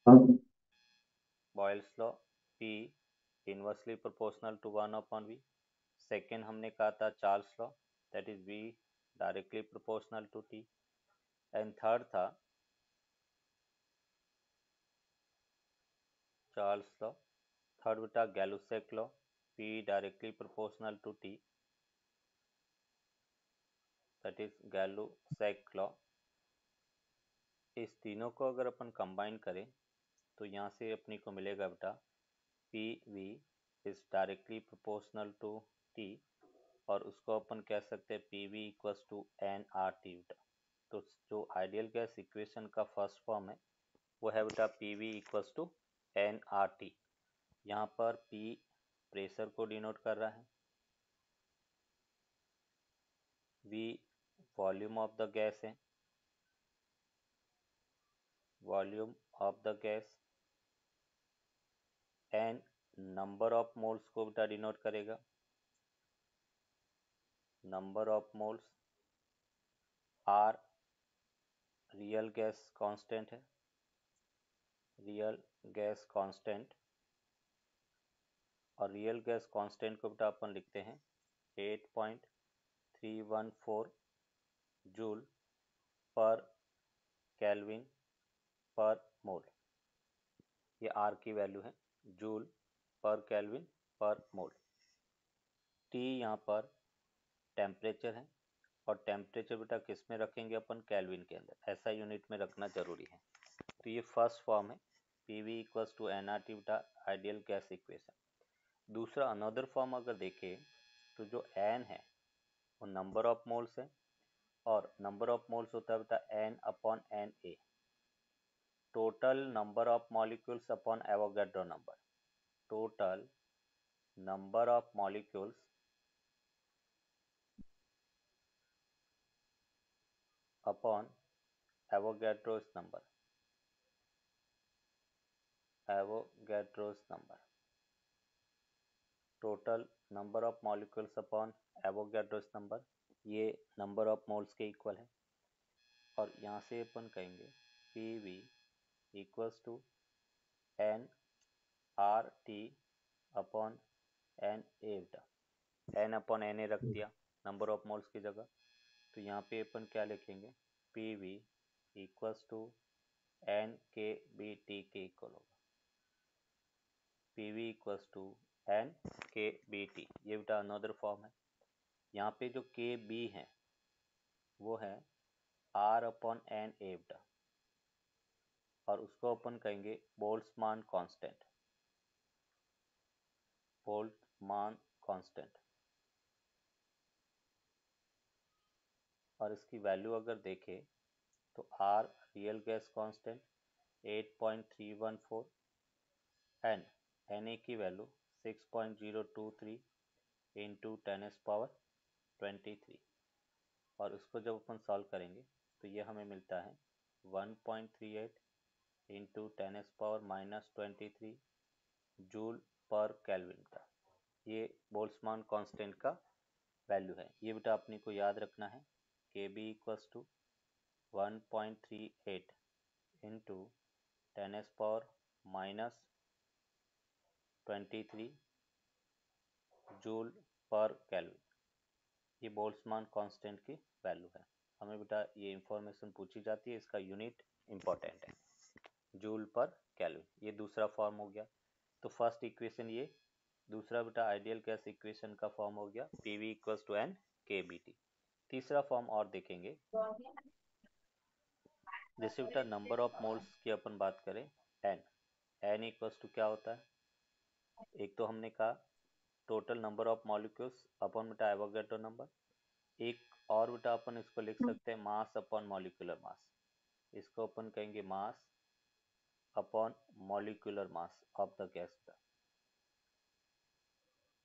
Boils law, P inversely proportional to 1/V। Second हमने कहा था Charles law, that is V directly proportional to T। And third था Charles law, third बेटा Gay Lussac law, P directly proportional to T, that is Gay Lussac law. इस तीनों को अगर अपन combine करें तो यहाँ से अपनी को मिलेगा बेटा P V is directly proportional to T, और उसको अपन कह सकते हैं P V equals to N R T बेटा। तो जो आइडियल गैस इक्वेशन का फर्स्ट फॉर्म है वो है बेटा P V equals to N R T. यहाँ पर पी प्रेशर को डिनोट कर रहा है, V volume of the gas है, volume of the gas, n number of moles को बेटा डिनोट करेगा, number of moles, R real gas constant है, रियल गैस कांस्टेंट, और रियल गैस कांस्टेंट को बेटा अपन लिखते हैं 8.314 जूल पर केल्विन पर मोल। ये आर की वैल्यू है, जूल पर केल्विन पर मोल। टी यहाँ पर टेम्परेचर है, और टेम्परेचर बेटा किस में रखेंगे अपन, केल्विन के अंदर, ऐसा यूनिट में रखना जरूरी है। तो ये फर्स्ट फॉर्म है P V equals to N R T बेटा आइडियल गैस इक्वेशन। दूसरा अनदर फॉर्म अगर देखें तो जो एन है वो नंबर ऑफ मोल्स है, और नंबर ऑफ मोल्स होता है बेटा N upon N A, total number of molecules upon Avogadro number, total number of molecules upon Avogadro's number, Avogadro's number, total number of molecules upon Avogadro's number, ये number of moles के equal है। और यहाँ से अपन कहेंगे P V equals to N R T upon N A बेटा, N upon N ए रख दिया नंबर ऑफ मोल्स की जगह। तो यहाँ पे अपन क्या लिखेंगे, P V equals to N K B T के इक्वल होगा, P V equals to N K B T, ये बेटा अनदर फॉर्म है। यहाँ पे जो के बी है वो है आर अपॉन एन ए बेटा, और उसको अपन कहेंगे बोल्ट्जमान कांस्टेंट, बोल्ट्जमान कांस्टेंट। और इसकी वैल्यू अगर देखें तो R real gas constant 8.314, N N A की वैल्यू 6.023 इंटू 10⁻23, और उसको जब अपन सॉल्व करेंगे तो ये हमें मिलता है 1.38 इंटू 10⁻⁻23 जूल पर केल्विन का। ये बोल्ट्जमान कांस्टेंट का वैल्यू है। ये बेटा अपने को याद रखना है, K B equals to 1.38 into 10⁻⁻23 joule per kelvin, ये बोल्ट्जमान कांस्टेंट की वैल्यू है। हमें बेटा ये इंफॉर्मेशन पूछी जाती है, इसका यूनिट इंपॉर्टेंट है, जूल पर केल्विन। ये दूसरा फॉर्म हो गया। तो फर्स्ट इक्वेशन ये, दूसरा बेटा आइडियल गैस इक्वेशन का फॉर्म हो गया P V equals to N K B T. तीसरा फॉर्म और देखेंगे, जैसे बेटा नंबर ऑफ मोल्स की अपन बात करें, एन, एन इक्वल्स टू क्या होता है, एक तो हमने कहा total number of molecules upon बेटा एवोगैड्रो नंबर, एक और बेटा अपन इसको लिख सकते हैं मास अपॉन मॉलिक्यूलर मास, इसको अपन कहेंगे mass upon molecular mass of the gas,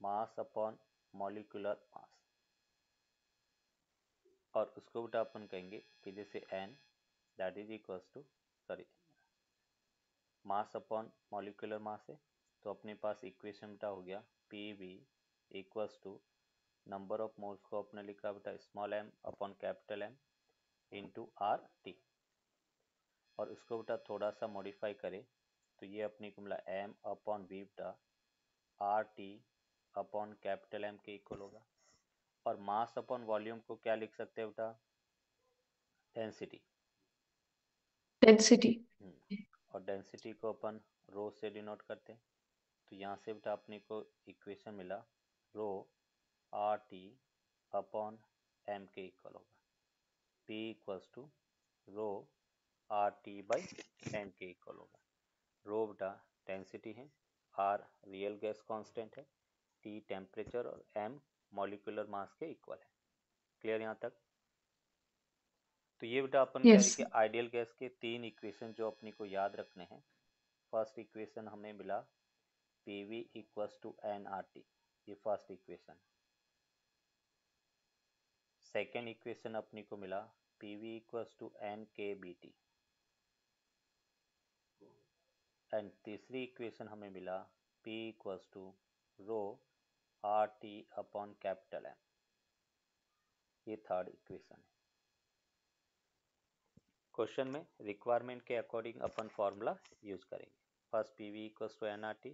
mass upon molecular mass. और उसको बेटा अपन कहेंगे कि जैसे N that is equals to, sorry, mass upon molecular mass है, तो अपने पास इक्वेशन बेटा हो गया P V equals to number of moles को अपने लिखा बेटा small M upon capital M into R T, और उसको बेटा थोड़ा सा मॉडिफाई करें तो ये अपने को मिला m अपॉन v बेटा are T upon capital M के इक्वल होगा। और मास अपॉन वॉल्यूम को क्या लिख सकते हैं बेटा? डेंसिटी। डेंसिटी। और डेंसिटी को अपन रो से डिनोट करते हैं। तो यहाँ से बेटा अपने को इक्वेशन मिला rho R T upon M के इक्वल होगा P equals to rho R T by M के इक्वल होगा। रो बेटा डेंसिटी है, आर रियल गैस कांस्टेंट है, टी टेम्परेचर और एम मॉलिक्यूलर मास के इक्वल है। क्लियर यहाँ तक? तो ये बेटा अपन कह रहे यस। कि आइडियल गैस के 3 इक्वेशन जो अपने को याद रखने हैं। फर्स्ट इक्वेशन हमें मिला PV इक्वल्स टू nRT, ये फर्स्ट इक्वेशन। सेकेंड इक्वेशन अपने को मिला PV equals to NKBT। And तीसरी इक्वेशन हमें मिला P equals to rho R T upon capital M। ये थर्ड इक्वेशन है। क्वेश्चन में रिक्वायरमेंट के अकॉर्डिंग अपन फॉर्मूला यूज करेंगे। First PV equals to nRT,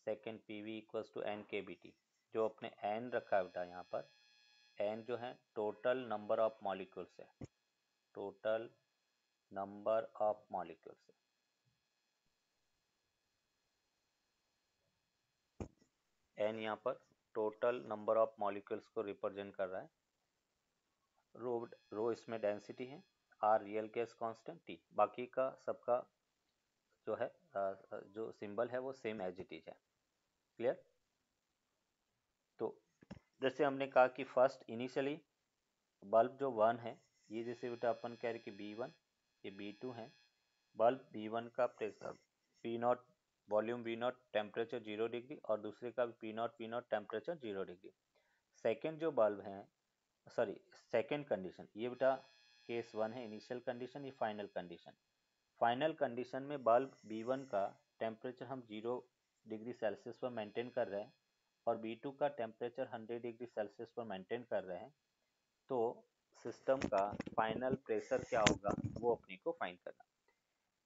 second PV equals to NKBT। जो अपने n रखा है बेटा यहाँ पर, n जो है टोटल नंबर ऑफ मॉलिक्यूल्स है, टोटल नंबर ऑफ मॉलिक्यूल्स है। n यहाँ पर टोटल नंबर ऑफ मॉलिक्यूल्स को रिप्रेजेंट कर रहा है। रो इसमें डेंसिटी है, R real gas constant, T बाकी का सबका जो है जो सिंबल है वो सेम एज इट इज है। क्लियर? तो जैसे हमने कहा कि फर्स्ट इनिशियली बल्ब जो 1 है, ये जैसे बेटा अपन कह रहे कि B1, ये B2 है। बल्ब B1 का pressure P0, volume V0, temperature 0 degree, और दूसरे का P0 V0 temperature 0 degree. Second जो बल्ब है, सॉरी सेकेंड कंडीशन, ये बेटा केस 1 है इनिशियल कंडीशन, ये फाइनल कंडीशन। फाइनल कंडीशन में बल्ब B1 का टेम्परेचर हम 0 डिग्री सेल्सियस पर मेंटेन कर रहे हैं और B2 का टेम्परेचर 100 डिग्री सेल्सियस पर मेंटेन कर रहे हैं। तो सिस्टम का फाइनल प्रेशर क्या होगा वो अपने को फाइंड करना।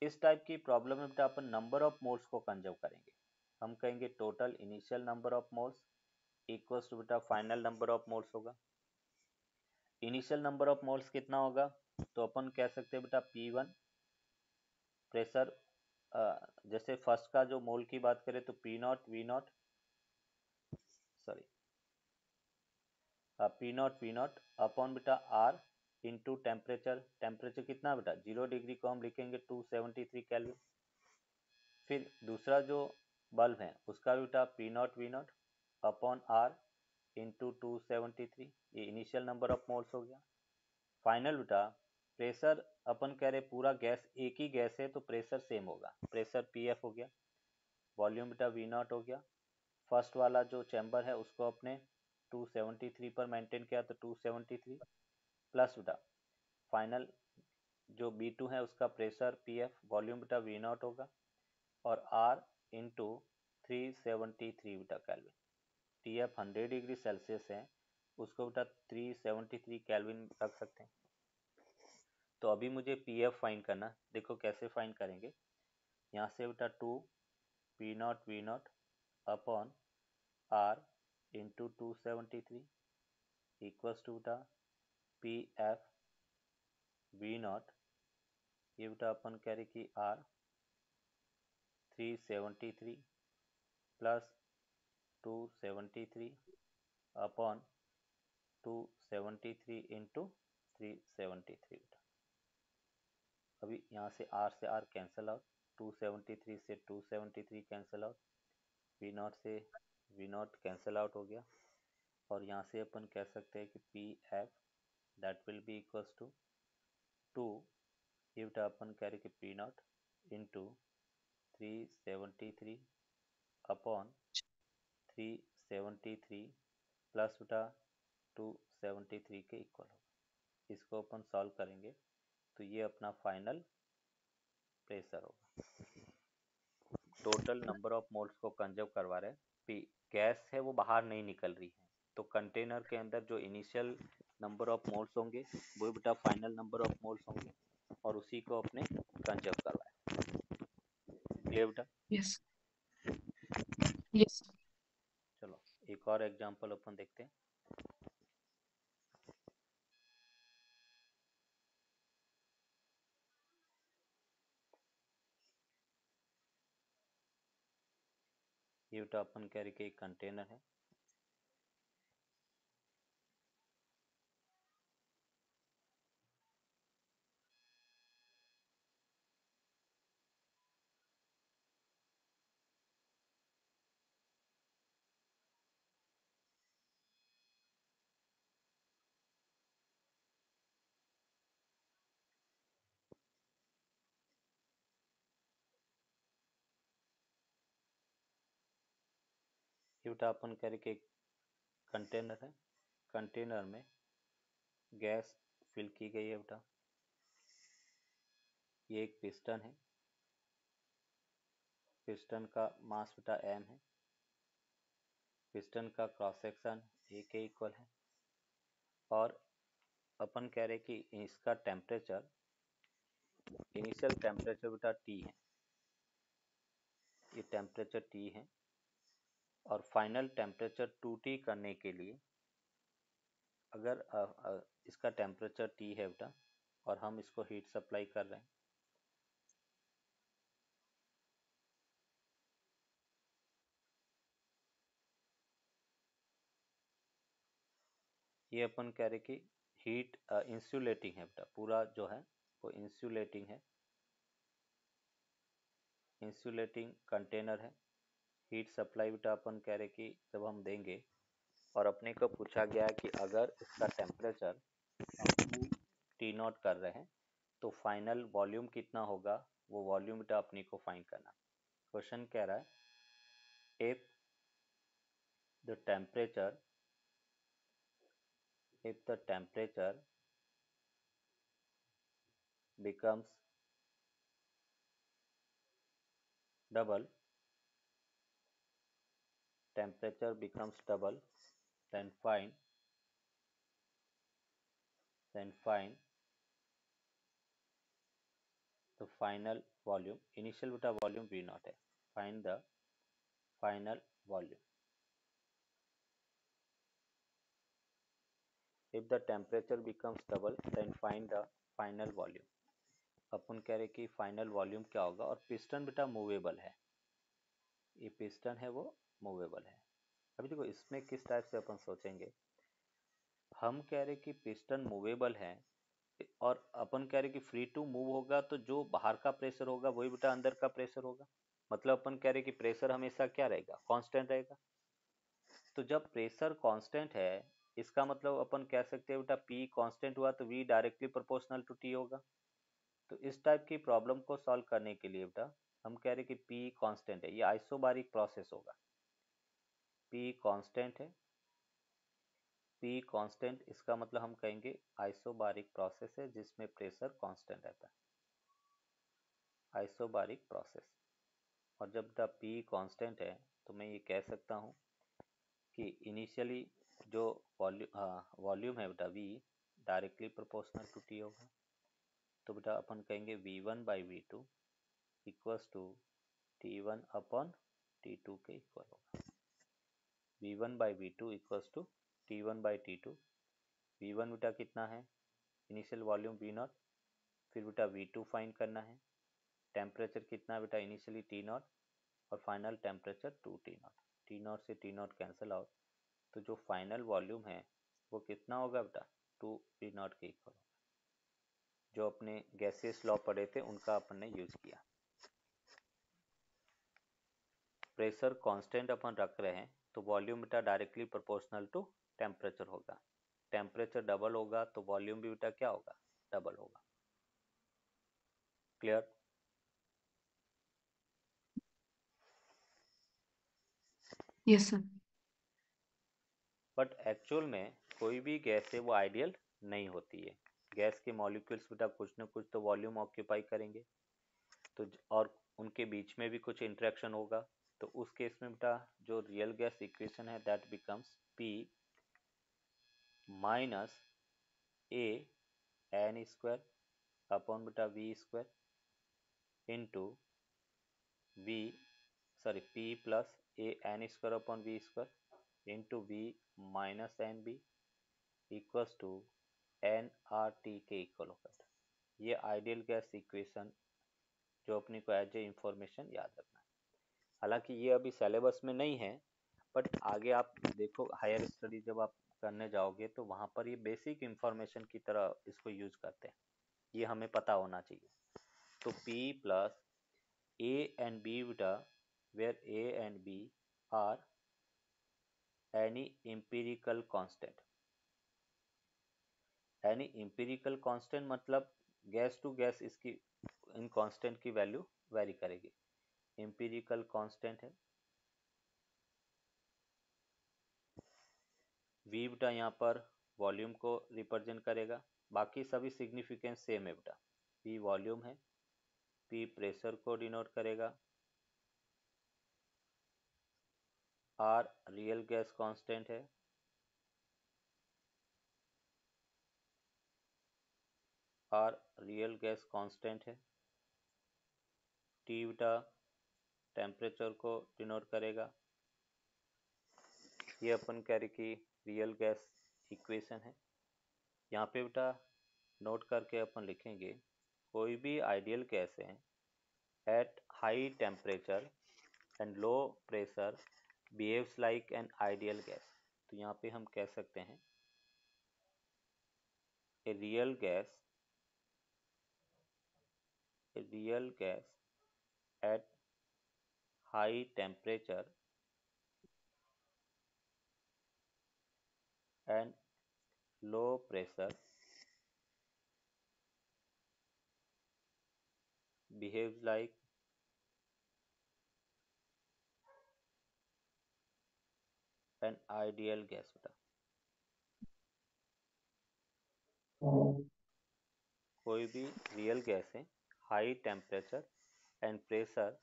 इस टाइप की प्रॉब्लम में बेटा अपन नंबर ऑफ मोल्स को कंजर्व करेंगे। हम कहेंगे total initial number of moles equals to बेटा फाइनल नंबर ऑफ मोल्स होगा। इनिशियल नंबर ऑफ मोल्स कितना होगा? तो अपन कह सकते हैं बेटा P1 प्रेशर, जैसे फर्स्ट का जो मोल की बात करें तो P0 V0, sorry P0 V0 upon बेटा R इंटू टेम्परेचर। टेम्परेचर कितना बेटा 0 डिग्री को हम लिखेंगे 273 केल्विन। फिर दूसरा जो बल्ब है उसका बेटा P0 V0 upon R into 273, ये इनिशियल नंबर ऑफ मोल्स हो गया। फाइनल बेटा प्रेशर अपन कह रहे पूरा गैस एक ही गैस है तो प्रेशर सेम होगा, प्रेशर PF हो गया। वॉल्यूम बेटा V0 हो गया। फर्स्ट वाला जो चैम्बर है उसको अपने 273 पर मेंटेन किया तो 273 प्लस बेटा फाइनल जो B2 है उसका प्रेशर PF, वॉल्यूम बेटा V0 होगा और R इंटू 373 बेटा केल्विन। TF 100 डिग्री सेल्सियस है, उसको बेटा 373 केल्विन रख सकते हैं। तो अभी मुझे PF फाइंड करना, देखो कैसे फाइंड करेंगे। यहाँ से बेटा 2 P0 V0 upon R into 273 equals to बेटा PF V0, ये बेटा अपन कह रहे कि R 373 प्लस 273 अपॉन 273 इंटू 373 बेटा। अभी यहाँ से R कैंसिल आउट, 273 से 273 कैंसिल आउट, V0 से V0 कैंसिल आउट हो गया। और यहाँ से अपन कह सकते हैं कि PF that will be equals to 2, ये बेटा अपन कह रहे कि P0 इंटू 373 अपॉन 373 प्लस बेटा 273 के इक्वल होगा। इसको अपन सॉल्व करेंगे तो ये अपना फाइनल प्रेशर होगा। टोटल नंबर ऑफ मोल्स को कंजर्व करवा रहे हैं, गैस है वो बाहर नहीं निकल रही है, तो कंटेनर के अंदर जो इनिशियल नंबर ऑफ मोल्स होंगे वो बेटा फाइनल नंबर ऑफ मोल्स होंगे और उसी को अपने कंजर्व करवाए। क्लियर बेटा? यस। यस। चलो एक और एग्जांपल अपन देखते हैं। ये बेटा अपन कह रहे कि एक कंटेनर है, ये बेटा अपन कह रहे कि एक कंटेनर है, कंटेनर में गैस फिल की गई है बेटा। ये एक पिस्टन है, पिस्टन का मास बेटा m है, पिस्टन का क्रॉस सेक्शन a के इक्वल है, और अपन कह रहे कि इसका टेम्परेचर, इनिशियल टेम्परेचर बेटा T है, ये टेम्परेचर T है, और फाइनल टेम्परेचर 2T करने के लिए अगर इसका टेम्परेचर T है बेटा और हम इसको हीट सप्लाई कर रहे हैं, ये अपन कह रहे कि हीट इंसुलेटिंग है बेटा, पूरा जो है वो इंसुलेटिंग है, इंसुलेटिंग कंटेनर है। हीट सप्लाई बेटा अपन कह रहे कि जब हम देंगे और अपने को पूछा गया है कि अगर इसका टेम्परेचर हम टी नॉट कर रहे हैं तो फाइनल वॉल्यूम कितना होगा, वो वॉल्यूम बेटा अपने को फाइंड करना। क्वेश्चन कह रहा है if the temperature, if the temperature becomes double, temperature becomes double, then find the final volume। Initial बेटा वॉल्यूम V नॉट है, find the final volume. if the temperature becomes double then find the final volume। अपन कह रहे कि final volume क्या होगा, और piston बेटा movable है, ये पिस्टन है वो मूवेबल है। अभी देखो इसमें किस टाइप से अपन सोचेंगे, हम कह रहे कि पिस्टन मूवेबल है और अपन कह रहे कि फ्री टू मूव होगा तो जो बाहर का प्रेशर होगा वही बेटा अंदर का प्रेशर होगा, मतलब अपन कह रहे कि प्रेशर हमेशा क्या रहेगा, कांस्टेंट रहेगा। तो जब प्रेशर कांस्टेंट है इसका मतलब अपन कह सकते हैं बेटा P कांस्टेंट हुआ तो V directly proportional to T होगा। तो इस टाइप की प्रॉब्लम को सॉल्व करने के लिए बेटा हम कह रहे कि P कांस्टेंट है, ये आइसोबारिक प्रोसेस होगा, P कांस्टेंट है, P कांस्टेंट इसका मतलब हम कहेंगे आइसोबारिक प्रोसेस है जिसमें प्रेशर कांस्टेंट रहता है, आइसोबारिक प्रोसेस। और जब द P कांस्टेंट है तो मैं ये कह सकता हूँ कि इनिशियली जो वॉल्यूम है बेटा V directly proportional to T होगा। तो बेटा अपन कहेंगे V1 by V2 equals to T1 upon T2 के इक्वल होगा। V1 by V2 equals to T1 by T2। V1 बेटा कितना है, इनिशियल वॉल्यूम V नॉट, फिर बेटा V2 फाइंड करना है, टेम्परेचर कितना बेटा इनिशियली T नॉट और final temperature 2T not, T not से T नॉट कैंसिल आउट, तो जो फाइनल वॉल्यूम है वो कितना होगा बेटा 2P नॉट के इक्वल होगा। जो अपने गैसियस लॉ पढ़े थे उनका अपन ने यूज किया। प्रेशर कांस्टेंट अपन रख रहे हैं तो वॉल्यूम बेटा डायरेक्टली प्रोपोर्शनल टू टेम्परेचर होगा, टेम्परेचर डबल होगा तो वॉल्यूम भी बेटा क्या होगा, डबल होगा। Clear? Yes sir. But actual में कोई भी गैस है वो आइडियल नहीं होती है, गैस के मॉलिक्यूल्स बेटा कुछ न कुछ तो वॉल्यूम ऑक्यूपाई करेंगे, तो और उनके बीच में भी कुछ इंटरेक्शन होगा। तो उस केस में बेटा जो रियल गैस इक्वेशन है that becomes P minus A N square upon बेटा V square into V sorry P plus A N square upon V square into V minus N B equals to N R T के equal होगा। ये ideal gas equation जो अपने को as a information याद रखना है। हालांकि ये अभी सिलेबस में नहीं है, बट आगे आप देखो हायर स्टडी जब आप करने जाओगे तो वहाँ पर ये बेसिक इंफॉर्मेशन की तरह इसको यूज करते हैं, ये हमें पता होना चाहिए। तो P plus A and B beta where A and B are any empirical constant। Any empirical constant मतलब गैस टू गैस इसकी इन कांस्टेंट की वैल्यू वेरी करेगी। एम्पिरिकल कांस्टेंट है वी बेटा, यहाँ पर वॉल्यूम को रिप्रेजेंट करेगा, बाकी सभी सिग्निफिकेंस सेम है बेटा। पी वॉल्यूम है, पी प्रेशर को डिनोट करेगा, आर रियल गैस कांस्टेंट है, आर रियल गैस कांस्टेंट है, टी बेटा टेम्परेचर को डिनोट करेगा। ये अपन कह रहे कि रियल गैस इक्वेशन है। यहाँ पे बेटा नोट करके अपन लिखेंगे कोई भी आइडियल गैस है at high temperature and low pressure behaves like an ideal gas. तो यहाँ पे हम कह सकते हैं a real gas at high temperature and low pressure behaves like an ideal gas बेटा। कोई भी रियल गैस है high temperature and pressure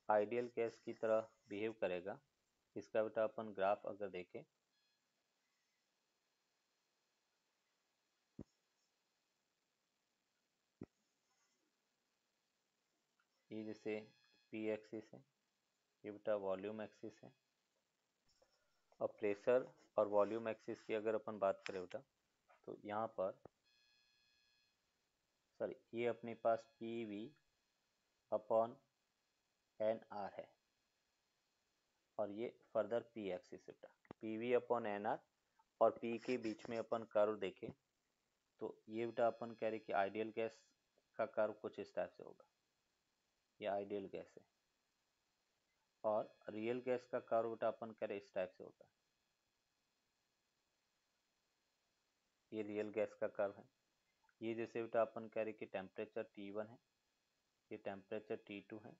ideal gas की तरह बिहेव करेगा। इसका बेटा अपन ग्राफ अगर देखें, ये जैसे पी एक्सिस है, ये बेटा वॉल्यूम एक्सिस है, और प्रेशर और वॉल्यूम एक्सिस की अगर अपन बात करें बेटा तो यहाँ पर सॉरी ये अपने पास P V upon n R है, और ये फर्दर पी एक्सिस है बेटा, P V upon n R, और पी के बीच में अपन कर्व देखें तो ये बेटा अपन कह रहे कि आइडियल गैस का कर्व कुछ इस टाइप से होगा, ये आइडियल गैस है। और रियल गैस का कर्व बेटा अपन कह रहे इस टाइप से होता है, ये रियल गैस का कर्व है। ये जैसे बेटा अपन कह रहे कि टेम्परेचर T1 है, ये टेम्परेचर T2 है,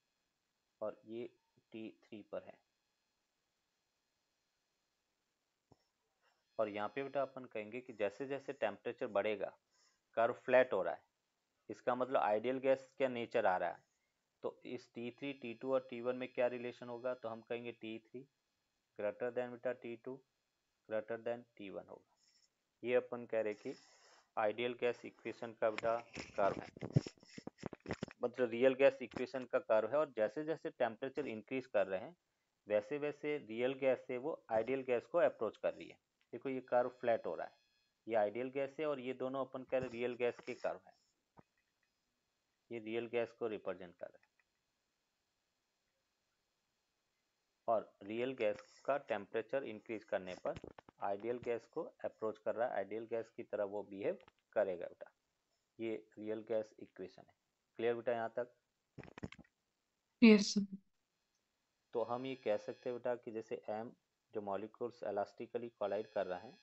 और ये T3 पर है। और यहाँ पे बेटा अपन कहेंगे कि जैसे जैसे टेम्परेचर बढ़ेगा कर्व फ्लैट हो रहा है, इसका मतलब आइडियल गैस का नेचर आ रहा है। तो इस T3, T2 और T1 में क्या रिलेशन होगा, तो हम कहेंगे T3 ग्रेटर देन बेटा T2 ग्रेटर देन T1 होगा। ये अपन कह रहे कि आइडियल गैस इक्वेशन का बेटा कर्व है, मतलब रियल गैस इक्वेशन का कर्व है। और जैसे जैसे टेम्परेचर इंक्रीज कर रहे हैं वैसे वैसे रियल गैस से वो आइडियल गैस को अप्रोच कर रही है। देखो ये कर्व फ्लैट हो रहा है, ये आइडियल गैस है और ये दोनों अपन कह रहे रियल गैस के कर्व है, ये रियल गैस को रिप्रेजेंट कर रहे हैं। और रियल गैस का टेम्परेचर इंक्रीज करने पर आइडियल गैस को अप्रोच कर रहा है, आइडियल गैस की तरह वो बिहेव करेगा बेटा। ये रियल गैस इक्वेशन है। क्लियर बेटा यहाँ तक? Yes, sir. तो हम ये कह सकते हैं बेटा कि जैसे m जो मॉलिक्यूल्स इलास्टिकली कोलाइड कर रहे हैं,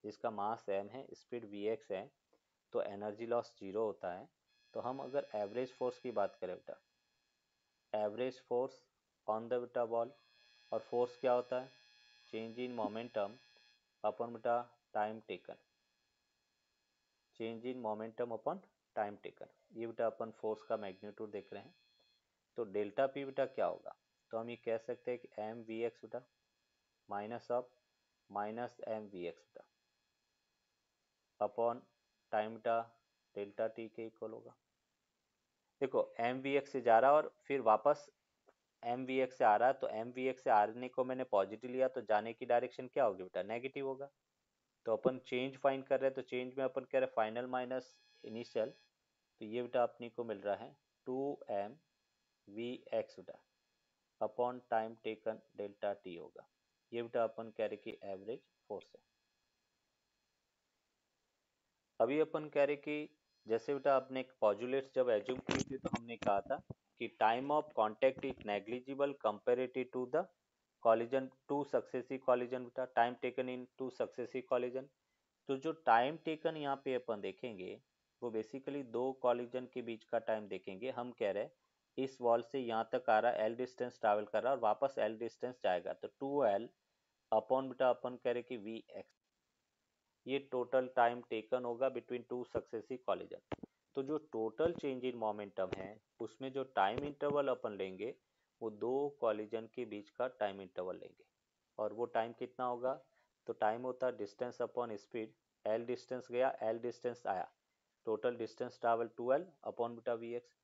जिसका मास m है, स्पीड vx है, तो एनर्जी लॉस 0 होता है। तो हम अगर एवरेज फोर्स की बात करें बेटा, एवरेज फोर्स ऑन द बेटा बॉल, और फोर्स क्या होता है, चेंज इन मोमेंटम अपन बेटा time taken, change in momentum upon time taken. ये बेटा अपन फोर्स का मैग्नीट्यूड देख रहे हैं। तो डेल्टा पी बेटा क्या होगा, तो हम ये कह सकते हैं कि एम वी एक्स बेटा minus of minus M V X बेटा अपॉन टाइम बेटा डेल्टा टी के इक्वल होगा। देखो एम वी एक्स से जा रहा और फिर वापस एम वी एक्स से आ रहा है, तो एम वी एक्स से आने को मैंने पॉजिटिव लिया, तो जाने की डायरेक्शन क्या होगी बेटा, नेगेटिव होगा। तो अपन चेंज फाइंड कर रहे हैं, तो चेंज में अपन कह रहे हैं फाइनल माइनस इनिशियल, तो ये बेटा अपने को मिल रहा है 2m वी एक्स बेटा upon time taken delta T होगा। ये बेटा अपन कह रहे कि एवरेज फोर्स है। अभी अपन कह रहे कि जैसे बेटा आपने पॉजुलेट्स जब एज्यूम की थी, तो हमने कहा था कि time of contact is negligible comparative to the collision, two successive collision बेटा, time taken in two successive collision. तो जो टाइम टेकन यहाँ पे अपन देखेंगे वो बेसिकली दो कॉलिजन के बीच का टाइम देखेंगे। हम कह रहे हैं इस वॉल से यहाँ तक आ रहा है, एल डिस्टेंस ट्रैवल कर रहा है और वापस एल डिस्टेंस जाएगा, तो 2l अपॉन बेटा अपन कह रहे कि वी एक्स, ये टोटल टाइम टेकन होगा बिटवीन टू सक्सेसिव कॉलिजन। तो जो टोटल चेंज इन मोमेंटम है उसमें जो टाइम इंटरवल अपन लेंगे वो दो कॉलिजन के बीच का टाइम इंटरवल लेंगे, और वो टाइम कितना होगा, तो टाइम होता है distance upon speed, L distance गया एल डिस्टेंस आया, total distance travel 2l upon बेटा वी एक्स।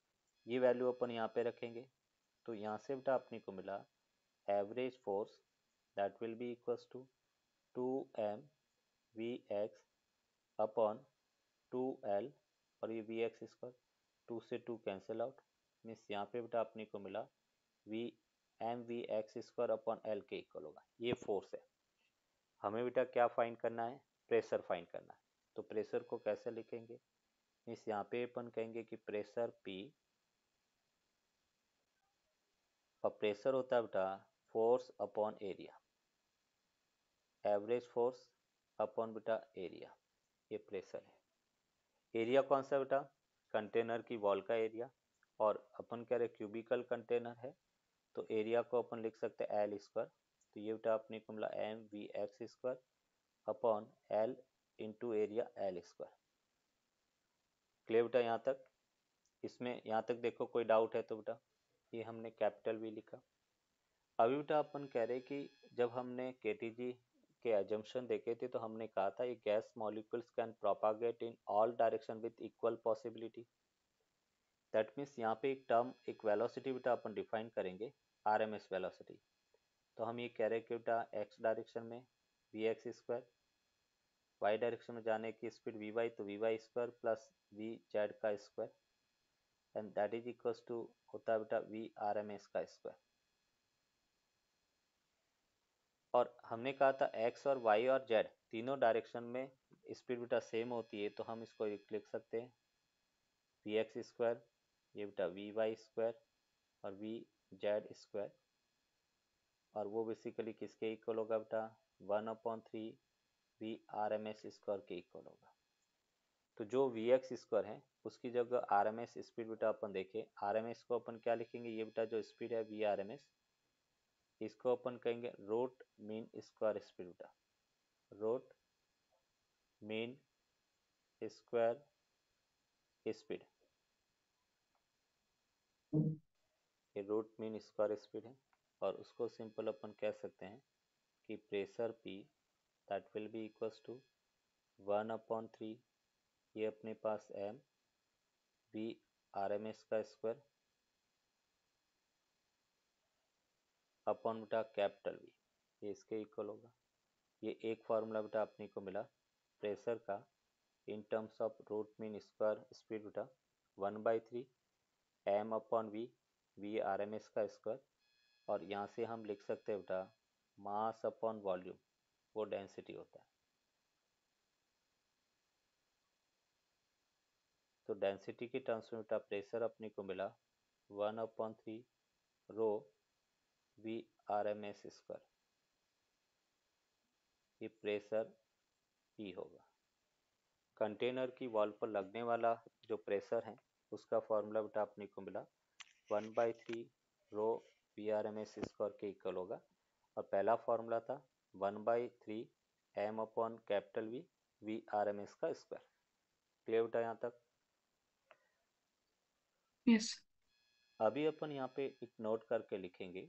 ये वैल्यू अपन यहाँ पे रखेंगे, तो यहाँ से बेटा अपने को मिला average force that will be equals to 2m V X upon 2l, और ये वी एक्स स्क्वायर, 2 से 2 कैंसिल आउट, मीन्स यहाँ पे बेटा अपने को मिला V M V x square upon L के इक्वल होगा। ये फोर्स है। हमें बेटा क्या फाइंड करना है, प्रेशर फाइंड करना है। तो प्रेशर को कैसे लिखेंगे, मीन्स यहाँ पे अपन कहेंगे कि प्रेशर P, और प्रेशर होता है बेटा force upon area, average force upon बेटा एरिया, ये प्रेशर है। एरिया कौन सा बेटा, कंटेनर की वॉल का एरिया, और अपन कह रहे क्यूबिकल कंटेनर है, तो एरिया को अपन लिख सकते हैं एल स्क्वायर, तो ये बेटा अपने को मिला M V x square upon L into area L square. Clear बेटा यहाँ तक, इसमें यहाँ तक देखो कोई डाउट है तो बेटा, ये हमने कैपिटल वी लिखा। अभी बेटा अपन कह रहे कि जब हमने केटीजी के एजम्पशन देखे थे, तो हमने कहा था ये gas molecules can propagate in all direction with equal possibility. That means यहाँ पे एक टर्म, एक वेलोसिटी बेटा अपन डिफाइन करेंगे, आरएमएस वेलोसिटी। तो हम ये कह रहे हैं कि बेटा एक्स डायरेक्शन में v x square, y direction में जाने की स्पीड वी वाई, तो v Y square plus v z का square, and that is equals to होता है बेटा वी आर एम एस का स्क्वायर। और हमने कहा था एक्स और वाई और जेड तीनों डायरेक्शन में स्पीड बेटा सेम होती है, तो हम इसको लिख सकते हैं वी एक्स स्क्वायर, ये बेटा वी वाई स्क्वायर और वी जेड स्क्वायर, और वो बेसिकली किसके इक्वल होगा बेटा 1/3 V R M S square के इक्वल होगा। तो जो वी एक्स स्क्वायर है उसकी जगह आर एम एस स्पीड बेटा अपन देखें, आर एम एस को अपन क्या लिखेंगे, ये बेटा जो स्पीड है वी आर एम एस, इसको अपन कहेंगे रूट मीन स्क्वायर स्पीड बेटा, रूट मीन स्क्वायर स्पीड, ये रूट मीन स्क्वायर स्पीड है। और उसको सिंपल अपन कह सकते हैं कि pressure P that will be equals to 1/3, ये अपने पास m V R M S का स्क्वायर अपॉन बेटा कैपिटल वी, ये इसके इक्वल होगा। ये एक फार्मूला बेटा अपने को मिला प्रेशर का in terms of root mean square speed बेटा 1/3 m upon V, we R M S का स्क्वायर, और यहाँ से हम लिख सकते हैं बेटा मास अपॉन वॉल्यूम, वो डेंसिटी होता है। तो डेंसिटी के टर्म्स में बेटा प्रेशर अपने को मिला 1/3 rho we R M S square, ये प्रेशर P होगा। कंटेनर की वॉल पर लगने वाला जो प्रेशर है उसका फॉर्मूला बेटा अपने को मिला 1/3 rho we R M S square के इक्वल होगा, और पहला फॉर्मूला था 1/3 m upon capital v, we R M S का स्क्वायर। क्लियर बेटा यहाँ तक। यस। अभी अपन यहाँ पे एक नोट करके लिखेंगे,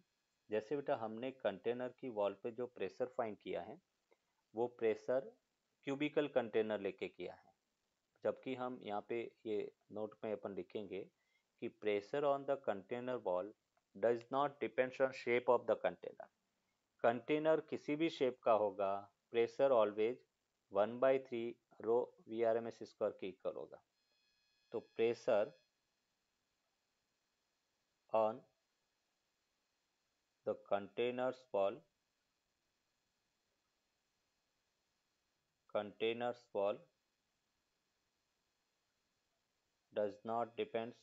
जैसे बेटा हमने कंटेनर की वॉल पे जो प्रेशर फाइंड किया है वो प्रेशर क्यूबिकल कंटेनर लेके किया है, जबकि हम यहाँ पे ये नोट में अपन लिखेंगे कि pressure on the container wall does not depends on shape of the container. Container किसी भी शेप का होगा, pressure always 1/3 rho we R M S square के इक्वल होगा। तो pressure on the containers wall does not depend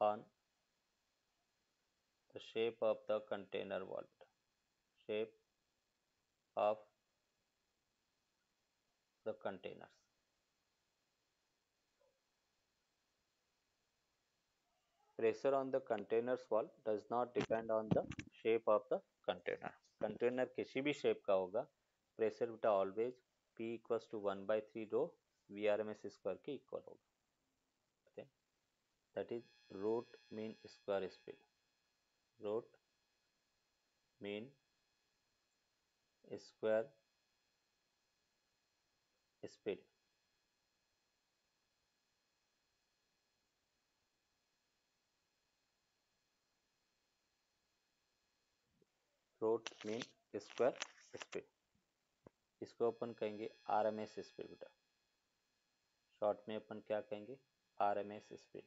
on the shape of the container wall, shape of the containers। Pressure on the container's wall does not depend on the shape of the container। Container किसी भी shape का होगा, pressure बेटा always P equals to 1/3 rho we R M S square के equal होगा। That is root mean square speed, root mean square speed. Root mean square speed, इसको अपन कहेंगे आर एम एस स्पीड बेटा, short में अपन क्या कहेंगे, आर एम एस स्पीड।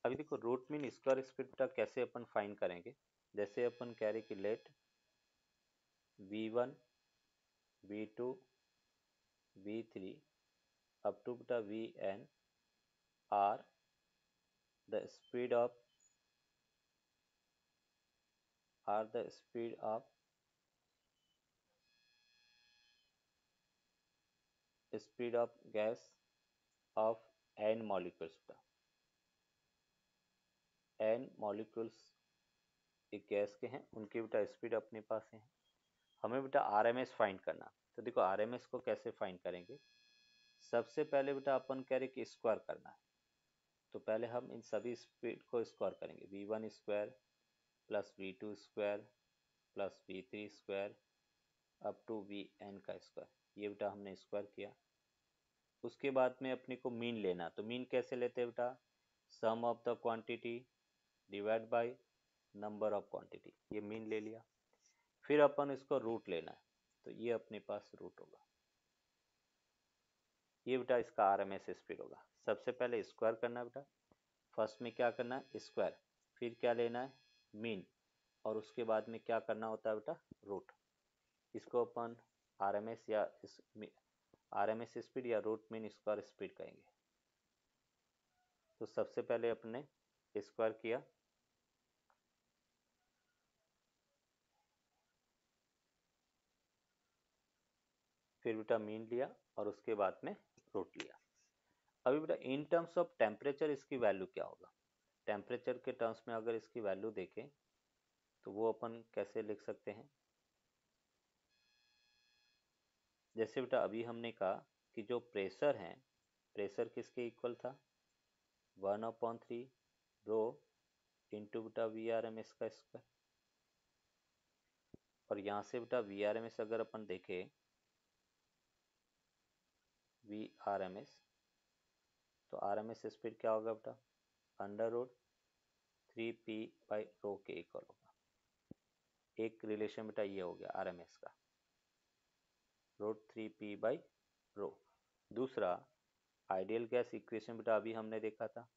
अभी देखो रूट मीन स्क्वायर स्पीड बेटा कैसे अपन फाइंड करेंगे। जैसे अपन कह रहे कि late v1 v2 v3 up to beta vn are the speed of gas of n molecules बेटा। n molecules एक गैस के हैं, उनकी बेटा स्पीड अपने पास है। हमें बेटा आरएमएस फाइंड करना। तो देखो आरएमएस को कैसे फाइंड करेंगे। सबसे पहले बेटा अपन कह रहे कि स्क्वायर करना है, तो पहले हम इन सभी स्पीड को स्क्वायर करेंगे। v1 square plus v2 square plus v3 square up to vn का स्क्वायर, ये बेटा हमने स्क्वायर किया। उसके बाद में अपने को मीन लेना, तो मीन कैसे लेते हैं बेटा, sum of the quantity divide by number of quantity, ये मीन ले लिया। फिर अपन इसको रूट लेना है, तो ये अपने पास रूट होगा, ये बेटा इसका आरएमएस स्पीड होगा। सबसे पहले स्क्वायर करना है बेटा, फर्स्ट में क्या करना है स्क्वायर, फिर क्या लेना है मीन, और उसके बाद में क्या करना होता है बेटा रूट। इसको अपन आरएमएस या आरएमएस स्पीड या रूट मीन स्क्वायर स्पीड कहेंगे। तो सबसे पहले अपने स्क्वायर किया, फिर बेटा मीन लिया और उसके बाद में रूट लिया। अभी बेटा इन टर्म्स ऑफ टेम्परेचर इसकी वैल्यू क्या होगा। टेम्परेचर के टर्म्स में अगर इसकी वैल्यू देखें तो वो अपन कैसे लिख सकते हैं। जैसे बेटा अभी हमने कहा कि जो प्रेशर है, प्रेशर किसके इक्वल था 1/3 रो इंटू बेटा वी आर एम एस का स्क्वायर। और यहाँ से बेटा वी आर एम एस अगर अपन देखें, वी आर एम एस, तो आर एम एस स्पीड क्या होगा बेटा under root 3p by rho के इक्वल होगा। एक रिलेशन बेटा ये हो गया आर एम एस का, रूट 3p बाई रो। दूसरा आइडियल गैस इक्वेशन बेटा अभी हमने देखा था,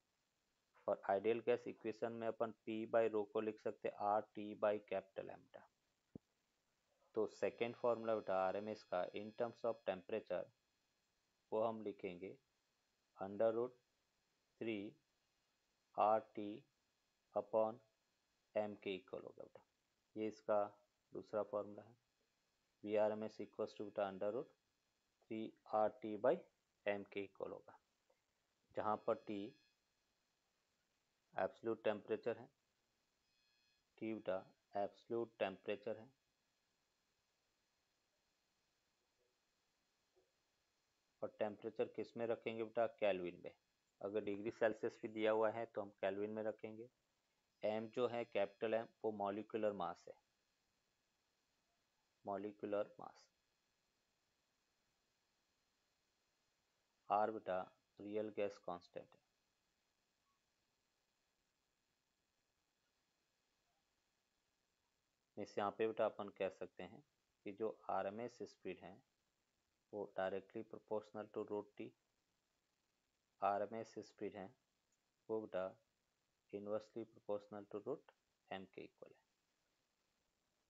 और आइडियल गैस इक्वेशन में अपन p बाई रो को लिख सकते R T by capital M बेटा। तो सेकेंड फॉर्मूला बेटा आर एम एस का इन टर्म्स ऑफ टेम्परेचर वो हम लिखेंगे under root 3 RT upon M के इक्वल होगा बेटा। ये इसका दूसरा फॉर्मूला है। V R M s equals to बेटा under root 3 RT by M के इक्वल होगा, जहाँ पर T एब्सोल्यूट टेम्परेचर है, T बेटा एब्सोल्यूट टेम्परेचर है, और टेम्परेचर किस में रखेंगे बेटा केल्विन में। अगर डिग्री सेल्सियस भी दिया हुआ है तो हम केल्विन में रखेंगे। एम जो है कैपिटल एम वो मॉलिक्यूलर मास है, मॉलिक्यूलर मास। आर बेटा रियल गैस कांस्टेंट है। इस यहाँ पे बेटा अपन कह सकते हैं कि जो आरएमएस स्पीड है वो directly proportional to root T. RMS speed है वो बेटा inversely proportional to root M के इक्वल है।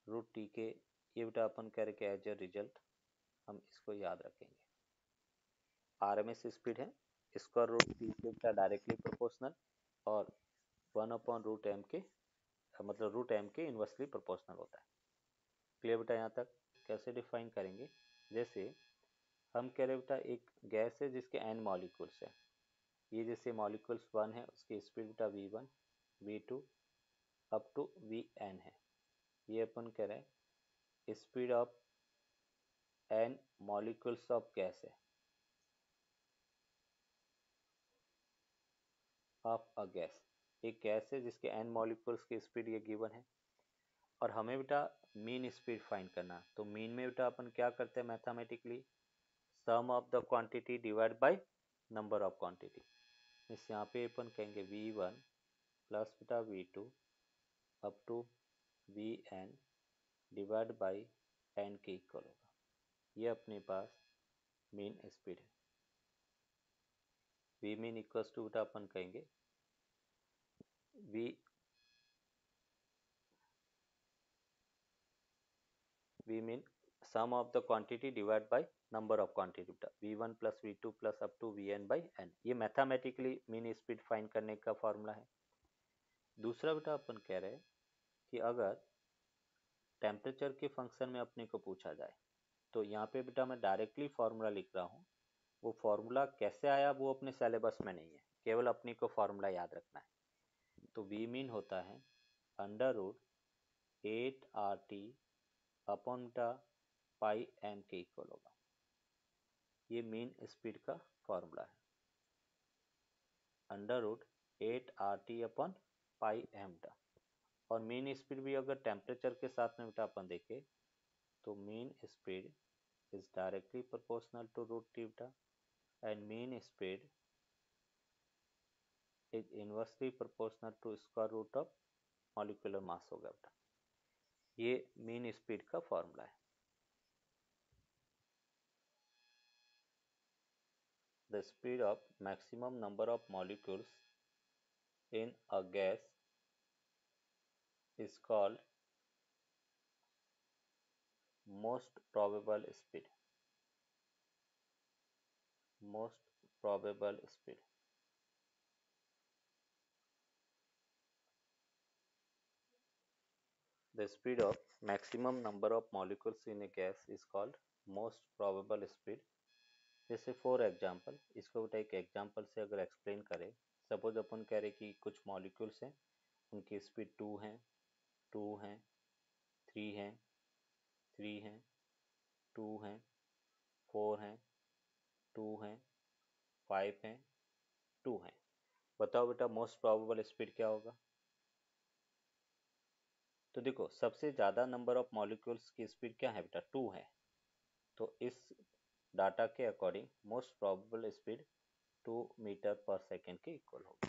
रूट टी के ये बेटा अपन कह रहे कि एज ए रिजल्ट हम इसको याद रखेंगे। आरएमएस स्पीड है स्क्वायर रूट टी के बेटा डायरेक्टली प्रोपोर्शनल और 1/√m के मतलब रूट एम के इनवर्सली प्रोपोर्शनल होता है। क्लियर बेटा यहाँ तक? कैसे डिफाइन करेंगे? जैसे हम कह रहे बेटा एक गैस है जिसके n मॉलिक्यूल्स है। ये जैसे मॉलिक्यूल्स 1 है उसकी स्पीड बेटा v1 v2 up to vn है। ये अपन कह रहे हैं speed of n molecules of gas है ऑफ अ गैस। एक गैस है जिसके n मॉलिक्यूल्स की स्पीड ये गिवन है और हमें बेटा मीन स्पीड फाइंड करना। तो मीन में बेटा अपन क्या करते हैं mathematically, sum of the quantity divide by number of quantity. इस यहाँ पे अपन कहेंगे v1 प्लस बेटा v2 up to vn divide by n के इक्वल होगा। ये अपने पास मीन स्पीड है। v मीन इक्वल्स टू बेटा अपन कहेंगे v mean sum of the quantity divide by number of quantity बेटा v1 plus v2 plus up to vn by n। ये मैथमेटिकली मीन स्पीड फाइंड करने का फॉर्मूला है। दूसरा बेटा अपन कह रहे हैं कि अगर टेम्परेचर के फंक्शन में अपने को पूछा जाए तो यहाँ पे बेटा मैं डायरेक्टली फॉर्मूला लिख रहा हूँ। वो फॉर्मूला कैसे आया वो अपने सिलेबस में नहीं है, केवल अपने को फॉर्मूला याद रखना है। तो वी मीन होता है √8RT अपॉन बेटा पाई एम के इक्वल होगा। ये मीन स्पीड का फॉर्मूला है √8RT अपॉन पाई एम बेटा। और मीन स्पीड भी अगर टेम्परेचर के साथ में बेटा अपन देखें तो mean speed is directly proportional to root t beta and mean speed is inversely proportional to square root of molecular mass होगा बेटा। ये मीन स्पीड का फॉर्मूला है। The speed of maximum number of molecules in a gas is called most probable speed. Most probable speed. The speed of maximum number of molecules in a gas is called most probable speed. जैसे for example इसको बेटा एक example से अगर explain करें, suppose अपन कह रहे कि कुछ मॉलिक्यूल्स हैं उनकी स्पीड 2 है 2 है 3 है 3 है 2 है 4 है 2 है 5 है 2 है। बताओ बेटा मोस्ट प्रोबेबल स्पीड क्या होगा? तो देखो सबसे ज़्यादा नंबर ऑफ मॉलिक्यूल्स की स्पीड क्या है बेटा 2 है। तो इस डाटा के according most probable speed 2 meter पर सेकेंड के इक्वल होगी।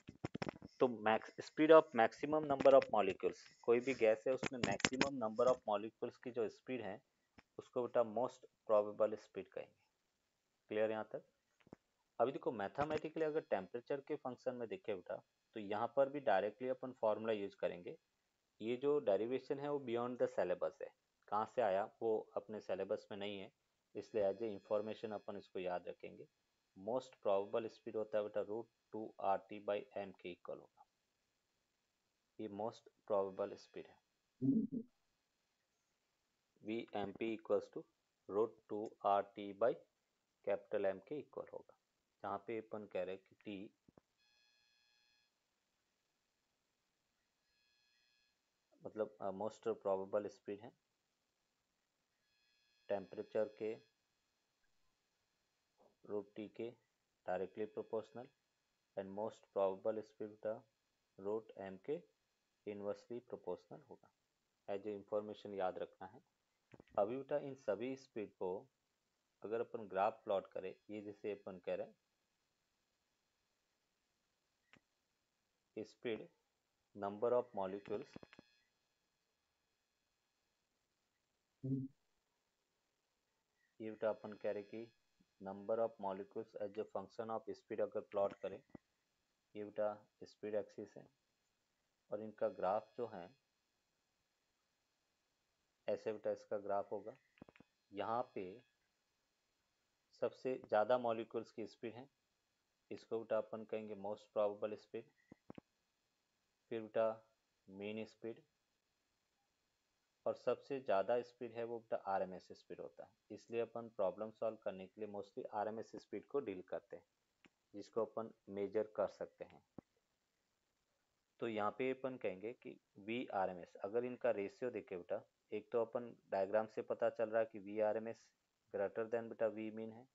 तो max speed of maximum number of molecules, कोई भी गैस है उसमें मैक्सिमम नंबर ऑफ मॉलिक्यूल्स की जो स्पीड है उसको बेटा मोस्ट प्रोबेबल स्पीड कहेंगे। क्लियर यहाँ तक? अभी देखो मैथमेटिकली अगर टेम्परेचर के फंक्शन में देखें बेटा तो यहाँ पर भी डायरेक्टली अपन फॉर्मूला यूज करेंगे। ये जो डेरिवेशन है वो बियॉन्ड द सिलेबस है, कहाँ से आया वो अपने सिलेबस में नहीं है, इसलिए एज ए इंफॉर्मेशन अपन इसको याद रखेंगे। मोस्ट प्रोबेबल स्पीड होता है बेटा √2RT बाई एम के इक्वल होगा। ये मोस्ट प्रोबेबल स्पीड है। Vmp equals to √2RT by capital M के इक्वल होगा, जहाँ पे अपन कह रहे हैं कि टी मतलब मोस्ट प्रोबेबल स्पीड है टेम्परेचर के √T के directly proportional and most probable speed का √m के इनवर्सली प्रोपोर्शनल होगा। एज ए इंफॉर्मेशन याद रखना है। अभी बेटा इन सभी स्पीड को अगर अपन ग्राफ प्लॉट करें, ये जैसे अपन कह रहे हैं स्पीड नंबर ऑफ मॉलिक्यूल्स, ये बेटा अपन कह रहे कि number of molecules as a function of speed अगर प्लॉट करें, ये बेटा स्पीड एक्सिस है और इनका ग्राफ जो है ऐसे बेटा इसका ग्राफ होगा। यहाँ पे सबसे ज़्यादा मॉलिक्यूल्स की स्पीड है, इसको बेटा अपन कहेंगे मोस्ट प्रोबेबल स्पीड। फिर बेटा मीन स्पीड, और सबसे ज़्यादा स्पीड है वो बेटा आरएमएस स्पीड होता है। इसलिए अपन प्रॉब्लम सॉल्व करने के लिए मोस्टली आरएमएस स्पीड को डील करते हैं, जिसको अपन मेजर कर सकते हैं। तो यहाँ पे अपन कहेंगे कि वी आर एम एस, अगर इनका रेशियो देखे बेटा, एक तो अपन डायग्राम से पता चल रहा है कि V R M S greater than बेटा वी मीन है,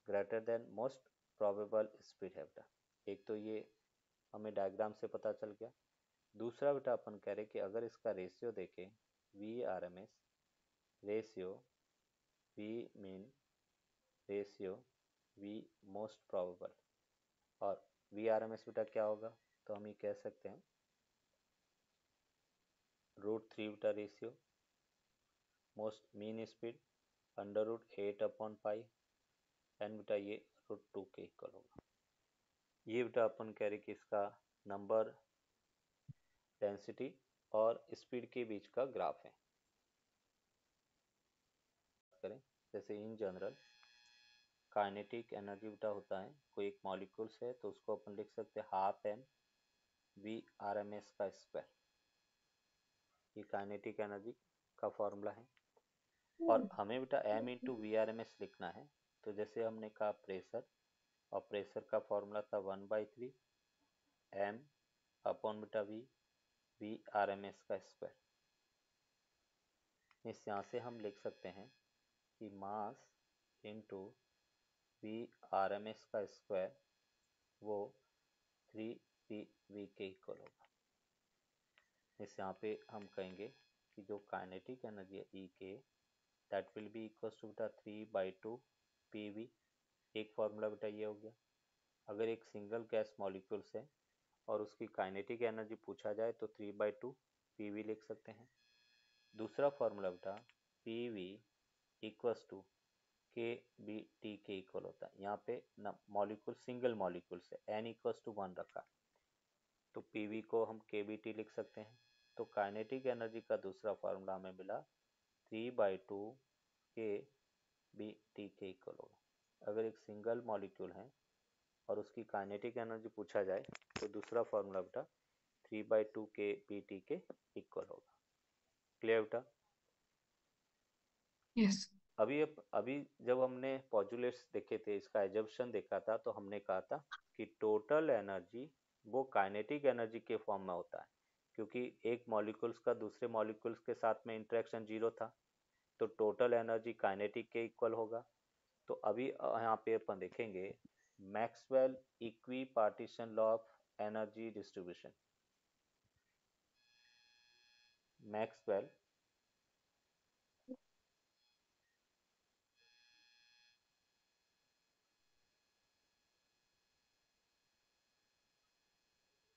greater than most probable speed है बेटा। एक तो ये हमें डायग्राम से पता चल गया। दूसरा बेटा अपन कह रहे कि अगर इसका रेशियो देखें, V R M S ratio V mean ratio V most probable, और वी आर एम एस बेटा क्या होगा, तो हम ये कह सकते हैं √3 बेटा ratio most mean speed √8/5 and बेटा ये √2 के इक्वल होगा। ये बेटा अपन कह रहे कि इसका नंबर, डेंसिटी और स्पीड के बीच का ग्राफ है। करें जैसे इन जनरल काइनेटिक एनर्जी बेटा होता है, कोई एक मॉलिक्यूल्स है तो उसको अपन लिख सकते हैं ½ m v/r/m/s का स्क्वायर। ये काइनेटिक एनर्जी का फॉर्मूला है। और हमें बेटा m into V R M S लिखना है, तो जैसे हमने कहा प्रेशर, और प्रेशर का फॉर्मूला था 1/3 m अपॉन बेटा वी/r/m/s का स्क्वायर। इस यहाँ से हम लिख सकते हैं कि मास इंटू वी/r/m/s का स्क्वायर वो 3 pV के इक्वल होगा। इस यहाँ पे हम कहेंगे कि जो काइनेटिक एनर्जी है E के, that will be equal to बेटा 3/2 pV। एक फॉर्मूला बेटा ये हो गया। अगर एक सिंगल गैस मॉलिक्यूल्स है और उसकी काइनेटिक एनर्जी पूछा जाए तो 3/2 pV लिख सकते हैं। दूसरा फॉर्मूला बेटा pV इक्वल्स टू के बी टी के इक्वल होता है। यहाँ पे मॉलिक्यूल सिंगल मॉलिक्यूल से n इक्वल्स टू 1 रखा, तो pV को हम के बी टी लिख सकते हैं। तो काइनेटिक एनर्जी का दूसरा फॉर्मूला हमें मिला 3/2 के बी टी के इक्वल होगा। अगर एक सिंगल मॉलिक्यूल है और उसकी काइनेटिक एनर्जी पूछा जाए तो दूसरा फॉर्मूला बेटा 3/2 के बी टी के इक्वल होगा। क्लियर बेटा? यस। अभी जब हमने पॉजुलेट्स देखे थे, इसका एजम्पशन देखा था, तो हमने कहा था कि टोटल एनर्जी वो काइनेटिक एनर्जी के फॉर्म में होता है, क्योंकि एक मॉलिक्यूल्स का दूसरे मॉलिक्यूल्स के साथ में इंटरेक्शन जीरो था, तो टोटल एनर्जी काइनेटिक के इक्वल होगा। तो अभी यहाँ पे अपन देखेंगे Maxwell equi partition law of energy distribution. Maxwell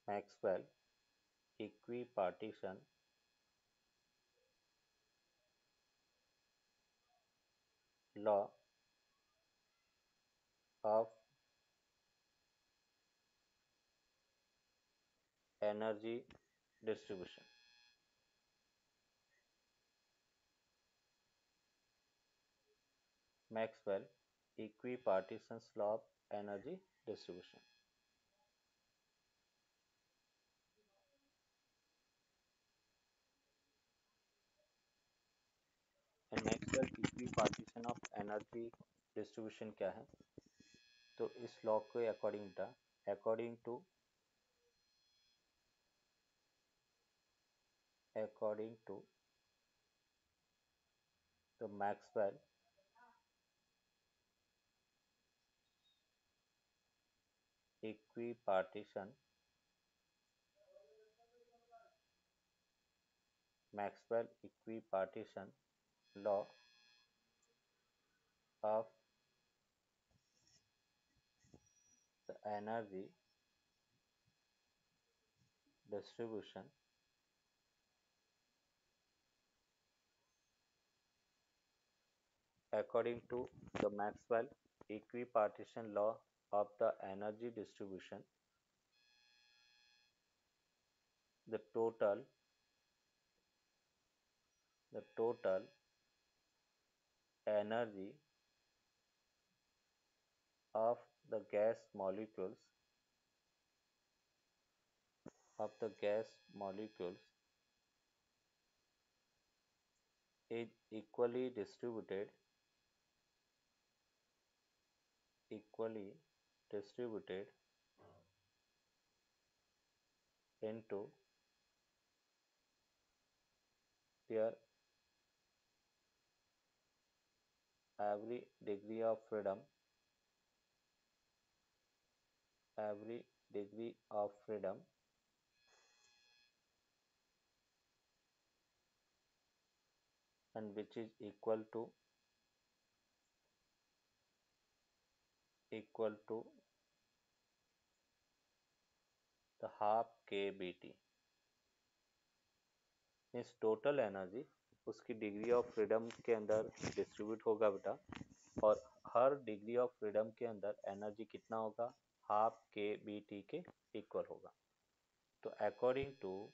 Maxwell equi partition law of energy distribution. Maxwell equipartitions law of energy distribution. And Maxwell equipartition of energy distribution क्या है? तो इस लॉ के अकॉर्डिंग था, according to the equipartition Maxwell equipartition law of the energy distribution according to the Maxwell equipartition law of the energy distribution, the total energy of the gas molecules is equally distributed into their every degree of freedom and which is equal to the half kBT। Means total energy उसकी degree of freedom के अंदर distribute होगा बेटा, और हर degree of freedom के अंदर energy कितना होगा, हाफ kBT के इक्वल होगा। तो according to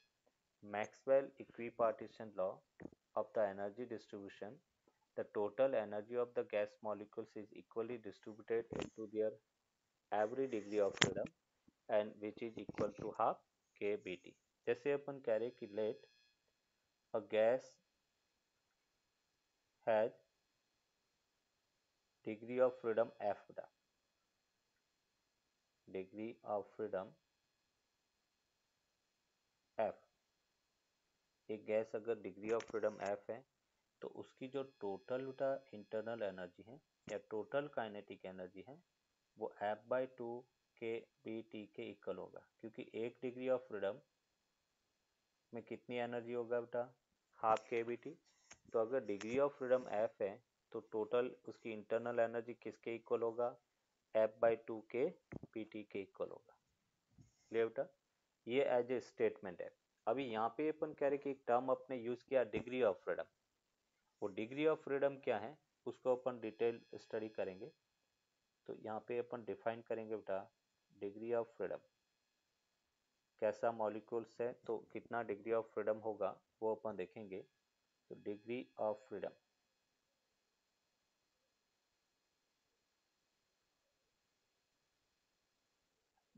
Maxwell equipartition law of the energy distribution, the total energy of the gas molecules is equally distributed into their every degree of freedom and which is equal to half kBT। जैसे अपन कह रहे कि let a gas has degree of freedom F बेटा, degree of freedom F, एक gas अगर degree of freedom F है तो उसकी जो टोटल बेटा इंटरनल एनर्जी है या टोटल काइनेटिक एनर्जी है वो F/2 kBT के इक्वल होगा, क्योंकि एक डिग्री ऑफ फ्रीडम में कितनी एनर्जी होगा बेटा, हाफ kBT। तो अगर डिग्री ऑफ फ्रीडम F है तो टोटल उसकी इंटरनल एनर्जी किसके इक्वल होगा, F/2 kBT के इक्वल होगा। क्लियर बेटा, ये एज ए स्टेटमेंट है। अभी यहाँ पे अपन कह रहे कि एक टर्म अपने यूज किया डिग्री ऑफ फ्रीडम, वो डिग्री ऑफ फ्रीडम क्या है उसको अपन डिटेल स्टडी करेंगे। तो यहाँ पे अपन डिफाइन करेंगे बेटा डिग्री ऑफ फ्रीडम, कैसा मॉलिक्यूल्स है तो कितना डिग्री ऑफ फ्रीडम होगा वो अपन देखेंगे। तो degree of freedom,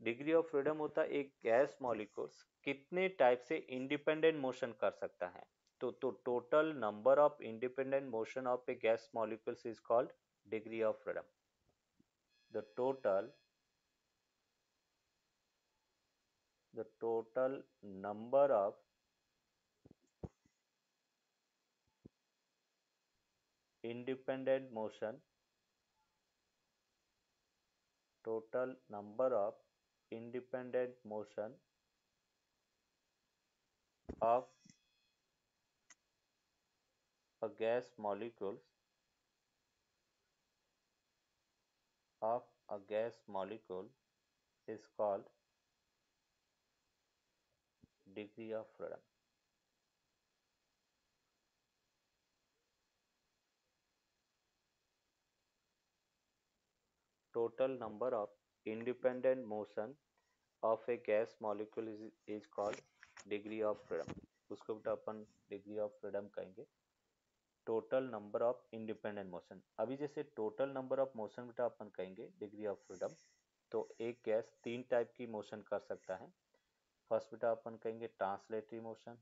degree of freedom होता है एक गैस मॉलिक्यूल्स कितने टाइप से इंडिपेंडेंट मोशन कर सकता है। तो total number of independent motion of A gas molecules is called degree of freedom. the total number of independent motion total number of independent motion of a gas molecules is called degree of freedom। total number of independent motion of a gas molecule is called degree of freedom। उसको बेटा अपन degree of freedom कहेंगे। Total number of independent motion, अभी जैसे total number of motion बेटा अपन कहेंगे degree of freedom, तो एक गैस तीन टाइप की मोशन कर सकता है। फर्स्ट बेटा अपन कहेंगे translatory motion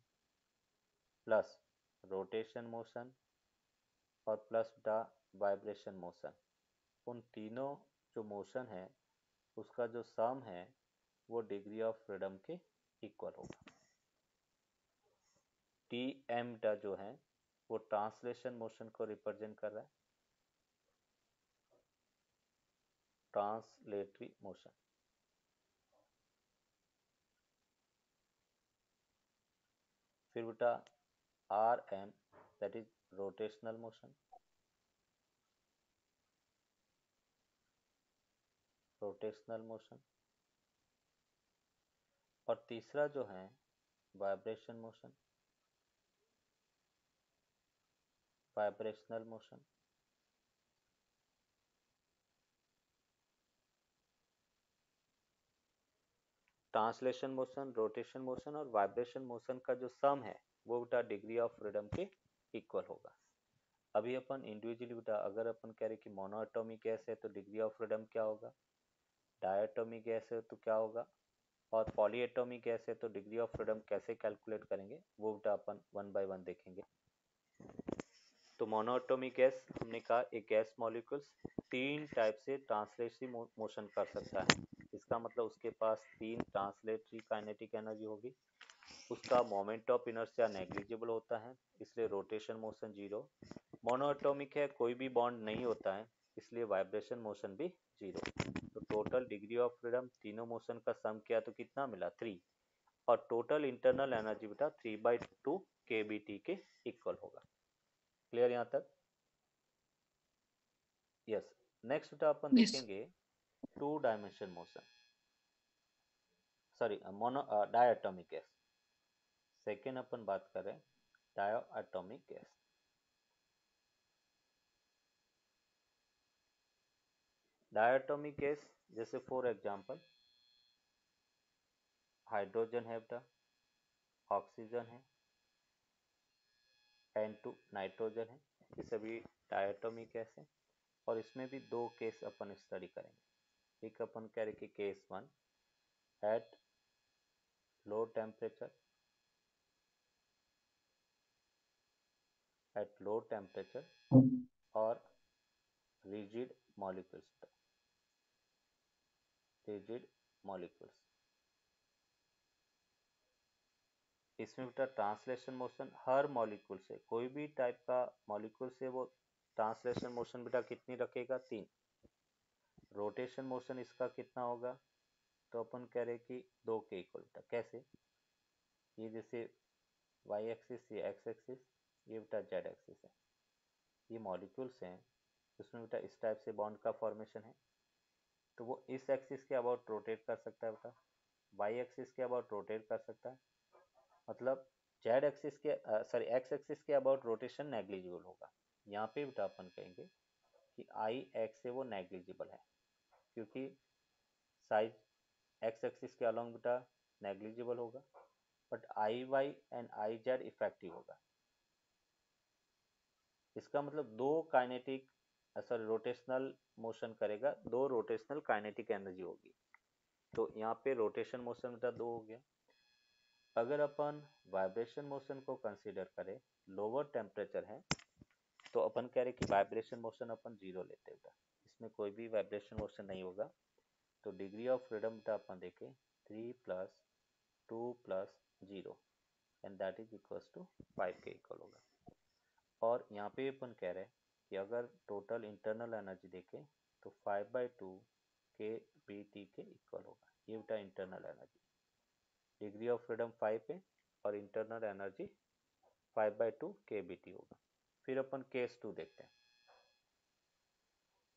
plus rotation motion और प्लस बेटा वाइब्रेशन मोशन। उन तीनों जो मोशन है उसका जो सम है वो डिग्री ऑफ फ्रीडम के इक्वल होगा। टी एम जो है वो ट्रांसलेशन मोशन को रिप्रेजेंट कर रहा है, ट्रांसलेटरी मोशन। फिर बेटा are M that is rotational motion, rotational motion, और तीसरा जो है vibration motion, vibrational motion. Translation motion, rotation motion और वाइब्रेशन मोशन का जो सम है वो बेटा डिग्री ऑफ फ्रीडम के इक्वल होगा। अभी अपन इंडिविजुअली बेटा अगर अपन कह रहे कि मोनोएटॉमिक गैस है तो डिग्री ऑफ फ्रीडम क्या होगा, डायटोमिक गैस है तो क्या होगा, और पॉलीएटॉमिक गैस है तो डिग्री ऑफ फ्रीडम कैसे कैलकुलेट करेंगे वो बेटा अपन वन बाय वन देखेंगे। तो मोनोएटॉमिक गैस हमने कहा एक गैस मॉलिक्यूल्स तीन टाइप से ट्रांसलेटरी मोशन कर सकता है। इसका मतलब उसके पास तीन ट्रांसलेटरी काइनेटिक एनर्जी होगी। उसका मोमेंट ऑफ इनर्शिया नेग्लिजिबल होता है, इसलिए रोटेशन मोशन जीरो। मोनोएटॉमिक है, कोई भी बॉन्ड नहीं होता है, इसलिए वाइब्रेशन मोशन भी जीरो। तो टोटल डिग्री ऑफ फ्रीडम तीनों मोशन का सम किया तो कितना मिला 3, और टोटल इंटरनल एनर्जी बेटा 3/2 kBT के इक्वल होगा। क्लियर यहाँ तक? यस। नेक्स्ट बेटा अपन यस। देखेंगे two dimension motion, sorry mono diatomic gas. Second अपन बात करें डायटोमिक गैस। डायटोमिक गैस जैसे फॉर एग्जांपल हाइड्रोजन है बेटा, ऑक्सीजन है, N2 नाइट्रोजन है, ये सभी डायटोमिक गैस है। और इसमें भी दो केस अपन स्टडी करेंगे। एक अपन कह रहे कि case 1 at low temperature, at low temperature और रिजिड मॉलिक्यूल्स, रिजिड मॉलिक्यूल्स। इसमें बेटा ट्रांसलेशन मोशन हर मॉलिक्यूल से, कोई भी टाइप का मॉलिक्यूल से वो ट्रांसलेशन मोशन बेटा कितनी रखेगा 3। रोटेशन मोशन इसका कितना होगा, तो अपन कह रहे कि 2 के इक्वल बेटा। कैसे, ये जैसे वाई एक्सिस, ये एक्स एक्सिस, ये बेटा जेड एक्सिस है, ये मॉलिक्यूल्स हैं, उसमें बेटा इस टाइप से बॉन्ड का फॉर्मेशन है, तो वो इस एक्सिस के अबाउट रोटेट कर सकता है बेटा, वाई एक्सिस के अबाउट रोटेट कर सकता है, मतलब जेड एक्सिस के सॉरी एक्स एक्सिस के अबाउट रोटेशन नेग्लिजिबल होगा। यहाँ पे बेटा अपन कहेंगे कि आई एक्स से वो नेग्लिजिबल है, क्योंकि साइज एक्स एक्सिस के अलॉन्ग बेटा नेग्लिजिबल होगा, but I Y and I Z effective होगा। इसका मतलब दो काइनेटिक सॉरी रोटेशनल मोशन करेगा, दो रोटेशनल काइनेटिक एनर्जी होगी। तो यहाँ पे रोटेशन मोशन बेटा 2 हो गया। अगर अपन वाइब्रेशन मोशन को कंसीडर करें, लोअर टेम्परेचर है, तो अपन कह रहे कि वाइब्रेशन मोशन अपन 0 लेते बेटा, इसमें कोई भी वाइब्रेशन मोशन नहीं होगा। तो डिग्री ऑफ फ्रीडम बेटा अपन देखें 3 + 2 + 0 and that is equals to 5 के इक्वल होगा। और यहाँ पे अपन कह रहे हैं कि अगर टोटल इंटरनल एनर्जी देखें तो 5/2 के बी टी के इक्वल होगा। ये बेटा internal energy, degree of freedom 5 है और इंटरनल एनर्जी 5/2 के बी टी होगा। फिर अपन केस 2 देखते हैं।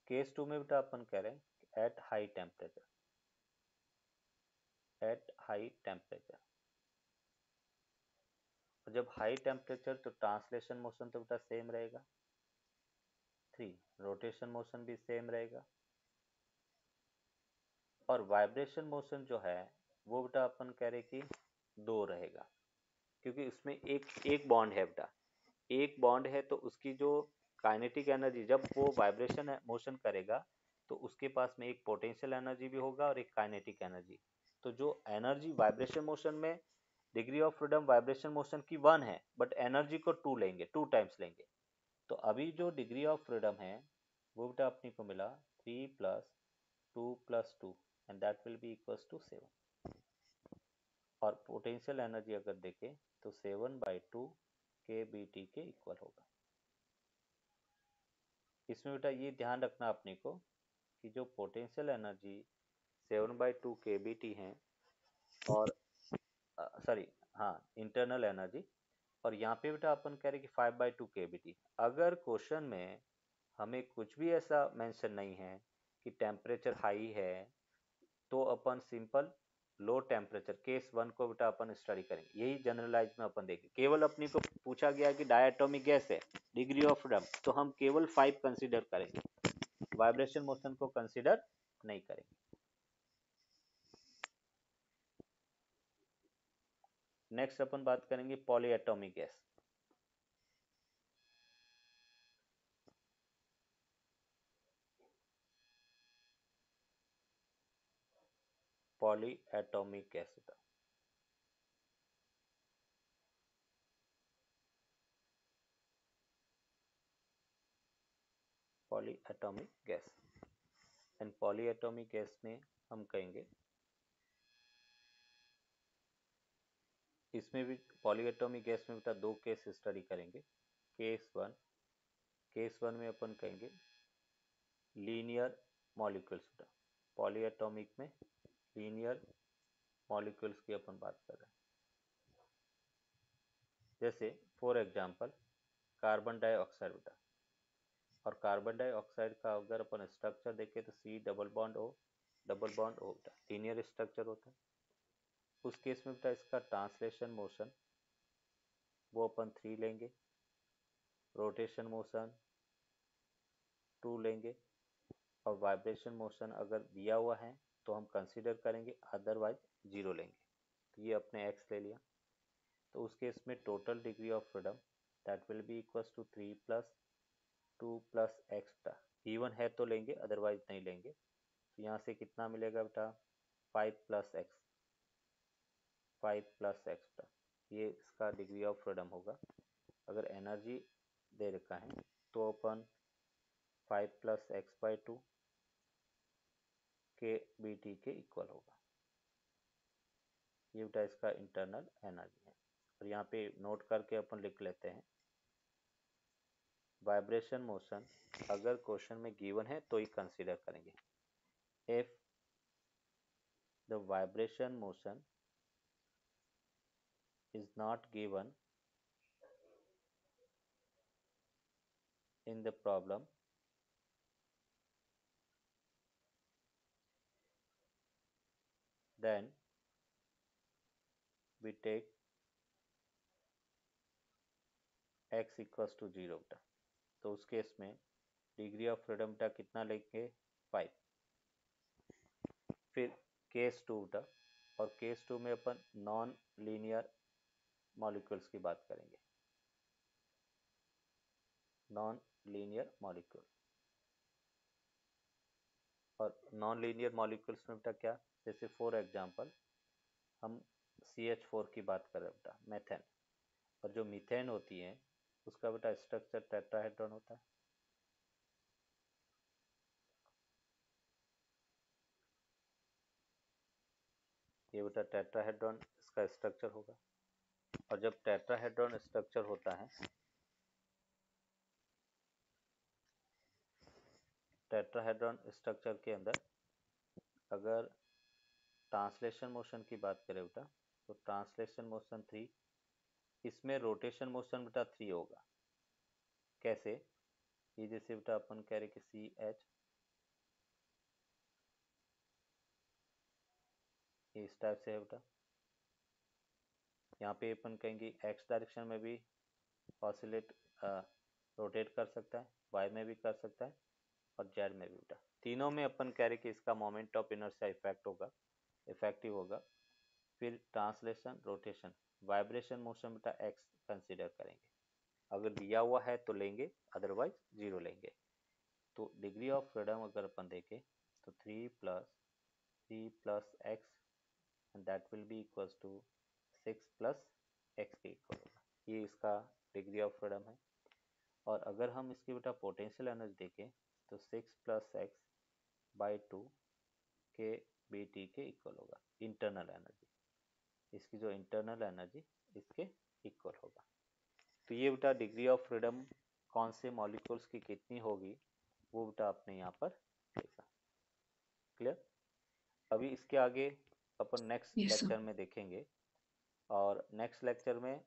केस 2 में बेटा अपन कह रहे हैं at high temperature, at high temperature, और जब हाई टेम्परेचर तो ट्रांसलेशन मोशन तो बेटा सेम रहेगा 3, रोटेशन मोशन भी सेम रहेगा, और वाइब्रेशन मोशन जो है वो बेटा अपन कह रहे कि 2 रहेगा, क्योंकि उसमें एक एक बॉन्ड है बेटा, एक बॉन्ड है तो उसकी जो काइनेटिक एनर्जी जब वो वाइब्रेशन मोशन करेगा तो उसके पास में एक पोटेंशियल एनर्जी भी होगा और एक काइनेटिक एनर्जी। तो जो एनर्जी वाइब्रेशन मोशन में degree of freedom vibration motion की 1 है, बट एनर्जी को 2 लेंगे, 2 टाइम्स लेंगे। तो अभी जो डिग्री ऑफ फ्रीडम है वो बेटा अपने को मिला 3 + 2 + 2 and that will be equals to 7। और पोटेंशियल एनर्जी अगर देखें तो 7/2 के बी टी के इक्वल होगा। इसमें बेटा ये ध्यान रखना अपने को कि जो पोटेंशियल एनर्जी 7/2 के बी टी है, और सॉरी हाँ इंटरनल एनर्जी, और यहाँ पे बेटा अपन कह रहे कि 5/2 केवीटी। अगर क्वेश्चन में हमें कुछ भी ऐसा मेंशन नहीं है कि टेम्परेचर हाई है, तो अपन सिंपल लो टेम्परेचर केस 1 को बेटा अपन स्टडी करेंगे। यही जनरलाइज में अपन देखें। केवल अपनी को पूछा गया कि डायटोमिक गैस है, डिग्री ऑफ फ्रीडम, तो हम केवल 5 कंसीडर करेंगे, वाइब्रेशन मोशन को कंसीडर नहीं करेंगे। नेक्स्ट अपन बात करेंगे पॉलीएटॉमिक गैस। पॉलीएटॉमिक गैस बेटा, polyatomic gas. And polyatomic gas में हम कहेंगे, इसमें भी पॉलीएटॉमिक गैस में बेटा दो केस स्टडी करेंगे। केस वन में अपन कहेंगे लीनियर मॉलिक्यूल्स बेटा। पॉलीएटॉमिक में लीनियर मॉलिक्यूल्स की अपन बात कर रहे हैं। जैसे फॉर एग्जांपल कार्बन डाइऑक्साइड बेटा, और कार्बन डाइऑक्साइड का अगर अपन स्ट्रक्चर देखें तो C डबल बॉन्ड O बेटा, लीनियर स्ट्रक्चर होता है। उस केस में बेटा इसका ट्रांसलेशन मोशन वो अपन 3 लेंगे, रोटेशन मोशन 2 लेंगे, और वाइब्रेशन मोशन अगर दिया हुआ है तो हम कंसीडर करेंगे, अदरवाइज 0 लेंगे। तो ये अपने x ले लिया। तो उस केस में total degree of freedom that will be equals to 3 + 2 + x बेटा। गिवन है तो लेंगे, अदरवाइज नहीं लेंगे। तो यहाँ से कितना मिलेगा बेटा, 5 + x बेटा। ये इसका डिग्री ऑफ फ्रीडम होगा। अगर एनर्जी दे रखा है तो अपन 5 + x/2 के BT के इक्वल होगा। ये बेटा इसका इंटरनल एनर्जी है। और यहाँ पे नोट करके अपन लिख लेते हैं, वाइब्रेशन मोशन अगर क्वेश्चन में गिवन है तो ही कंसीडर करेंगे। If the vibration motion is not given in the problem, then we take x equals to 0 बेटा। तो उस केस में डिग्री ऑफ फ्रीडम बेटा कितना लेंगे, 5। फिर केस 2 बेटा, और केस 2 में अपन नॉन लीनियर मॉलिक्यूल्स की बात करेंगे। नॉन लीनियर मॉलिक्यूल, और नॉन लीनियर मॉलिक्यूल्स में बेटा क्या, जैसे फॉर एग्जांपल हम CH4 की बात कर रहे हैं बेटा, मेथेन। और जो मीथेन होती है उसका बेटा स्ट्रक्चर टेट्राहेड्रॉन होता है। ये बेटा टेट्राहेड्रॉन इसका स्ट्रक्चर होगा। और जब टेट्राहेड्रॉन स्ट्रक्चर होता है, टेट्राहेड्रॉन स्ट्रक्चर के अंदर अगर ट्रांसलेशन मोशन की बात करें बेटा, तो ट्रांसलेशन मोशन 3, इसमें रोटेशन मोशन बेटा 3 होगा। कैसे, ये जैसे बेटा अपन कह रहे कि CH, इस टाइप से है बेटा। यहाँ पे अपन कहेंगे x डायरेक्शन में भी ऑसिलेट रोटेट कर सकता है, y में भी कर सकता है, और z में भी बेटा। तीनों में अपन कह रहे कि इसका मोमेंट ऑफ इनर्शिया इफेक्टिव होगा। फिर ट्रांसलेशन, रोटेशन, वाइब्रेशन मोशन बेटा x कंसीडर करेंगे। अगर दिया हुआ है तो लेंगे, अदरवाइज 0 लेंगे। तो डिग्री ऑफ फ्रीडम अगर अपन देखें तो 3 + x and that will be equals to 6 + x के इक्वल होगा। ये इसका डिग्री ऑफ फ्रीडम है। और अगर हम इसकी बेटा पोटेंशियल एनर्जी देखें तो 6 + x/2 के BT के इक्वल होगा, इंटरनल एनर्जी। इसकी जो इंटरनल एनर्जी इसके इक्वल होगा। तो ये बेटा डिग्री ऑफ फ्रीडम कौन से मॉलिक्यूल्स की कितनी होगी वो बेटा आपने यहाँ पर देखा। क्लियर। अभी इसके आगे अपन नेक्स्ट Yes, sir. लेक्चर में देखेंगे, और नेक्स्ट लेक्चर में